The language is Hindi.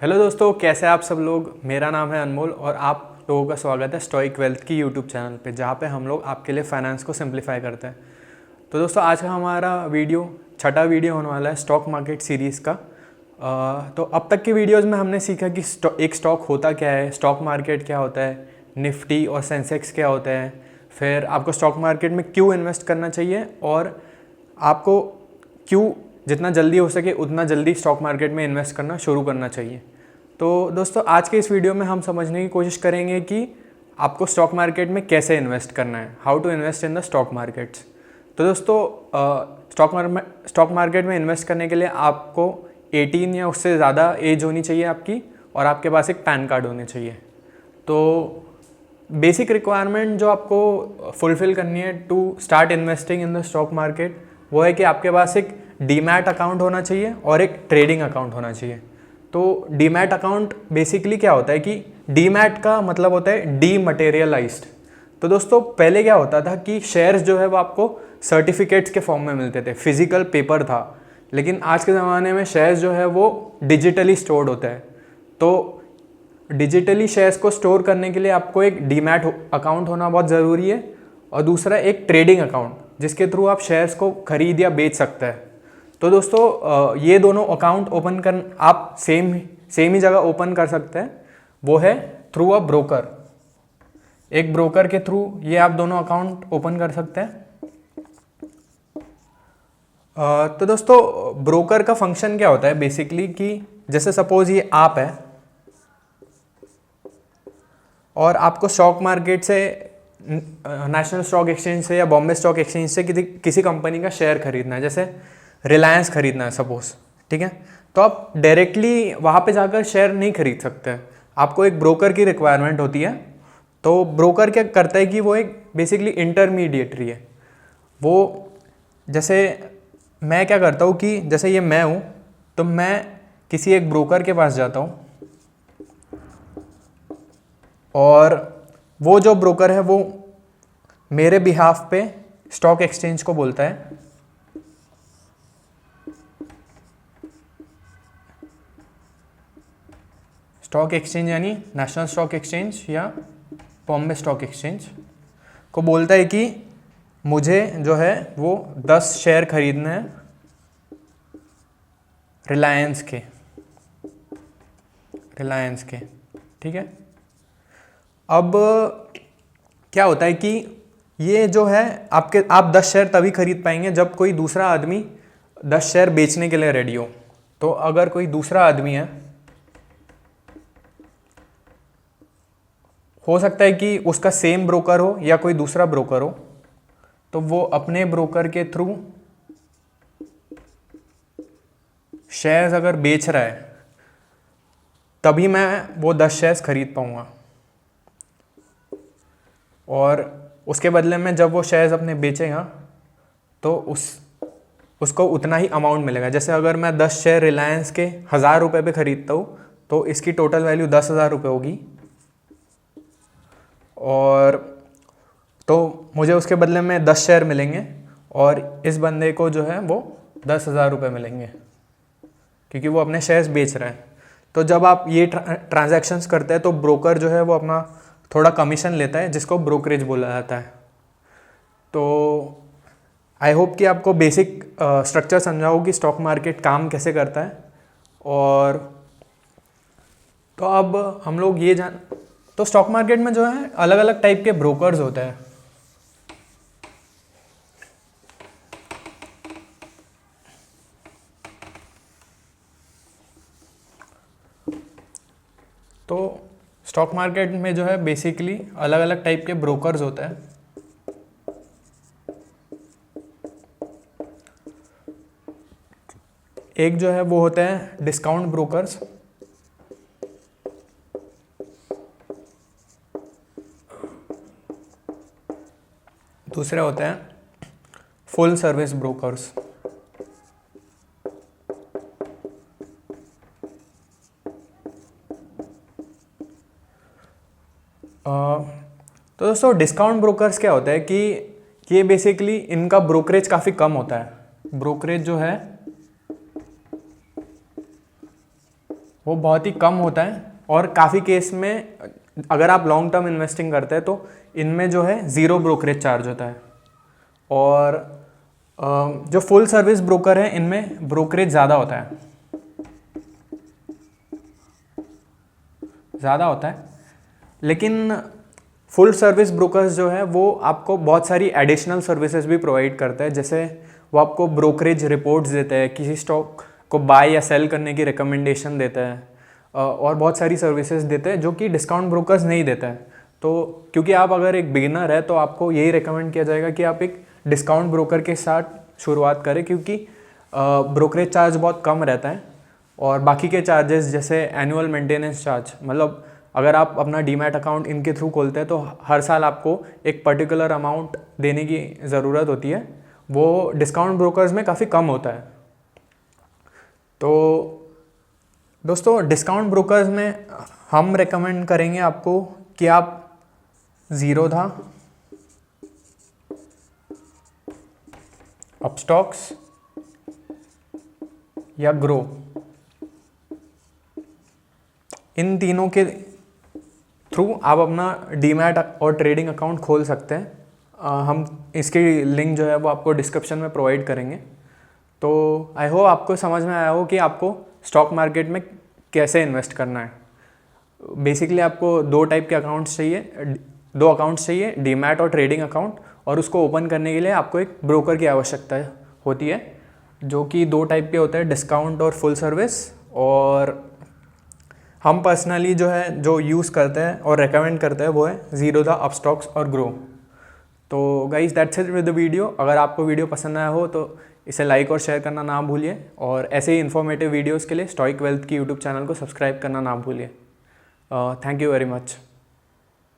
हेलो दोस्तों, कैसे हैं आप सब लोग। मेरा नाम है अनमोल और आप लोगों का स्वागत है स्टोइक वेल्थ की यूट्यूब चैनल पे, जहाँ पे हम लोग आपके लिए फाइनेंस को सिंप्लीफाई करते हैं। तो दोस्तों, आज का हमारा वीडियो छठा वीडियो होने वाला है स्टॉक मार्केट सीरीज़ का। तो अब तक की वीडियोस में हमने सीखा कि एक स्टॉक होता क्या है, स्टॉक मार्केट क्या होता है, निफ्टी और सेंसेक्स क्या होते हैं, फिर आपको स्टॉक मार्केट में क्यों इन्वेस्ट करना चाहिए और आपको क्यों जितना जल्दी हो सके उतना जल्दी स्टॉक मार्केट में इन्वेस्ट करना शुरू करना चाहिए। तो दोस्तों, आज के इस वीडियो में हम समझने की कोशिश करेंगे कि आपको स्टॉक मार्केट में कैसे इन्वेस्ट करना है, how to invest in the stock markets. तो दोस्तों, स्टॉक मार्केट में इन्वेस्ट करने के लिए आपको 18 या उससे ज़्यादा एज होनी चाहिए आपकी, और आपके पास एक पैन कार्ड होने चाहिए। तो बेसिक रिक्वायरमेंट जो आपको फुलफ़िल करनी है to start investing in the stock market, वो है कि आपके पास एक डीमैट अकाउंट होना चाहिए और एक ट्रेडिंग अकाउंट होना चाहिए। तो डीमैट अकाउंट बेसिकली क्या होता है कि डीमैट का मतलब होता है डीमटेरियलाइज्ड। तो दोस्तों, पहले क्या होता था कि शेयर्स जो है वो आपको सर्टिफिकेट्स के फॉर्म में मिलते थे, फिजिकल पेपर था। लेकिन आज के ज़माने में शेयर्स जो है वो डिजिटली स्टोर्ड होता है। तो डिजिटली शेयर्स को स्टोर करने के लिए आपको एक डीमैट अकाउंट होना बहुत ज़रूरी है, और दूसरा एक ट्रेडिंग अकाउंट जिसके थ्रू आप शेयर्स को खरीद या बेच सकते हैं। तो दोस्तों, ये दोनों अकाउंट ओपन कर आप सेम ही जगह ओपन कर सकते हैं, वो है थ्रू अ ब्रोकर। एक ब्रोकर के थ्रू ये आप दोनों अकाउंट ओपन कर सकते हैं। तो दोस्तों, ब्रोकर का फंक्शन क्या होता है बेसिकली कि जैसे सपोज ये आप है और आपको स्टॉक मार्केट से, नेशनल स्टॉक एक्सचेंज से या बॉम्बे स्टॉक एक्सचेंज से किसी कंपनी का शेयर खरीदना है, जैसे रिलायंस खरीदना है सपोज, ठीक है। तो आप डायरेक्टली वहाँ पे जाकर शेयर नहीं खरीद सकते हैं, आपको एक ब्रोकर की रिक्वायरमेंट होती है। तो ब्रोकर क्या करता है कि वो एक बेसिकली इंटरमीडिएटरी है। वो जैसे मैं क्या करता हूँ कि जैसे ये मैं हूँ, तो मैं किसी एक ब्रोकर के पास जाता हूँ, और वो जो ब्रोकर है वो मेरे बिहाफ पे स्टॉक एक्सचेंज को बोलता है स्टॉक एक्सचेंज, यानी नेशनल स्टॉक एक्सचेंज या बॉम्बे स्टॉक एक्सचेंज को बोलता है कि मुझे जो है वो 10 शेयर खरीदने हैं रिलायंस के, ठीक है। अब क्या होता है कि ये जो है आप 10 शेयर तभी खरीद पाएंगे जब कोई दूसरा आदमी 10 शेयर बेचने के लिए रेडी हो। तो अगर कोई दूसरा आदमी है, हो सकता है कि उसका सेम ब्रोकर हो या कोई दूसरा ब्रोकर हो, तो वो अपने ब्रोकर के थ्रू शेयर्स अगर बेच रहा है तभी मैं वो 10 शेयर्स खरीद पाऊंगा, और उसके बदले में जब वो शेयर्स अपने बेचेगा तो उसको उतना ही अमाउंट मिलेगा। जैसे अगर मैं 10 शेयर रिलायंस के 1000 रुपये पे ख़रीदता हूँ तो इसकी टोटल वैल्यू 10,000 रुपये होगी, और तो मुझे उसके बदले में 10 शेयर मिलेंगे, और इस बंदे को जो है वो 10,000 रुपये मिलेंगे क्योंकि वो अपने शेयर्स बेच रहा है। तो जब आप ये ट्रांजैक्शंस करते हैं तो ब्रोकर जो है वो अपना थोड़ा कमीशन लेता है, जिसको ब्रोकरेज बोला जाता है। तो आई होप कि आपको बेसिक स्ट्रक्चर समझा हो कि स्टॉक मार्केट काम कैसे करता है। और तो अब हम लोग ये तो स्टॉक मार्केट में जो है अलग अलग टाइप के ब्रोकर्स होते हैं। तो स्टॉक मार्केट में जो है बेसिकली अलग अलग टाइप के ब्रोकर्स होते हैं। एक जो है वो होते हैं डिस्काउंट ब्रोकर्स, दूसरे होते हैं फुल सर्विस ब्रोकर्स। तो दोस्तों, डिस्काउंट ब्रोकर्स क्या होता है कि ये बेसिकली इनका ब्रोकरेज काफ़ी कम होता है। ब्रोकरेज जो है वो बहुत ही कम होता है, और काफ़ी केस में अगर आप लॉन्ग टर्म इन्वेस्टिंग करते हैं तो इनमें जो है ज़ीरो ब्रोकरेज चार्ज होता है। और जो फुल सर्विस ब्रोकर है इनमें ब्रोकरेज ज़्यादा होता है, लेकिन फुल सर्विस ब्रोकर्स जो है वो आपको बहुत सारी एडिशनल सर्विसेज भी प्रोवाइड करते हैं। जैसे वो आपको ब्रोकरेज रिपोर्ट्स देते हैं, किसी स्टॉक को बाय या सेल करने की रिकमेंडेशन देते हैं, और बहुत सारी सर्विसेज देते हैं जो कि डिस्काउंट ब्रोकर्स नहीं देते हैं। तो क्योंकि आप अगर एक बिगिनर है तो आपको यही रिकमेंड किया जाएगा कि आप एक डिस्काउंट ब्रोकर के साथ शुरुआत करें, क्योंकि ब्रोकरेज चार्ज बहुत कम रहता है। और बाकी के चार्जेस जैसे एनुअल मेंटेनेंस चार्ज, मतलब अगर आप अपना डीमैट अकाउंट इनके थ्रू खोलते हैं तो हर साल आपको एक पर्टिकुलर अमाउंट देने की ज़रूरत होती है, वो डिस्काउंट ब्रोकर्स में काफ़ी कम होता है। तो दोस्तों डिस्काउंट ब्रोकर्स में हम रेकमेंड करेंगे आपको कि आप ज़ीरोधा, अपस्टॉक्स या ग्रो, इन तीनों के थ्रू आप अपना डीमैट और ट्रेडिंग अकाउंट खोल सकते हैं। हम इसकी लिंक जो है वो आपको डिस्क्रिप्शन में प्रोवाइड करेंगे। तो आई होप आपको समझ में आया हो कि आपको स्टॉक मार्केट में कैसे इन्वेस्ट करना है। बेसिकली आपको दो टाइप के अकाउंट्स चाहिए, दो अकाउंट्स चाहिए, डीमैट और ट्रेडिंग अकाउंट, और उसको ओपन करने के लिए आपको एक ब्रोकर की आवश्यकता होती है, जो कि दो टाइप के होते हैं, डिस्काउंट और फुल सर्विस। और हम पर्सनली जो है जो यूज़ करते हैं और रेकमेंड करते हैं वो है ज़ीरोधा, अपस्टॉक्स और ग्रो। तो guys that's it with the video. अगर आपको वीडियो पसंद आया हो तो इसे लाइक और शेयर करना ना भूलिए, और ऐसे ही इन्फॉर्मेटिव वीडियोस के लिए स्टॉइक वेल्थ की यूट्यूब चैनल को सब्सक्राइब करना ना भूलिए। Thank you very much.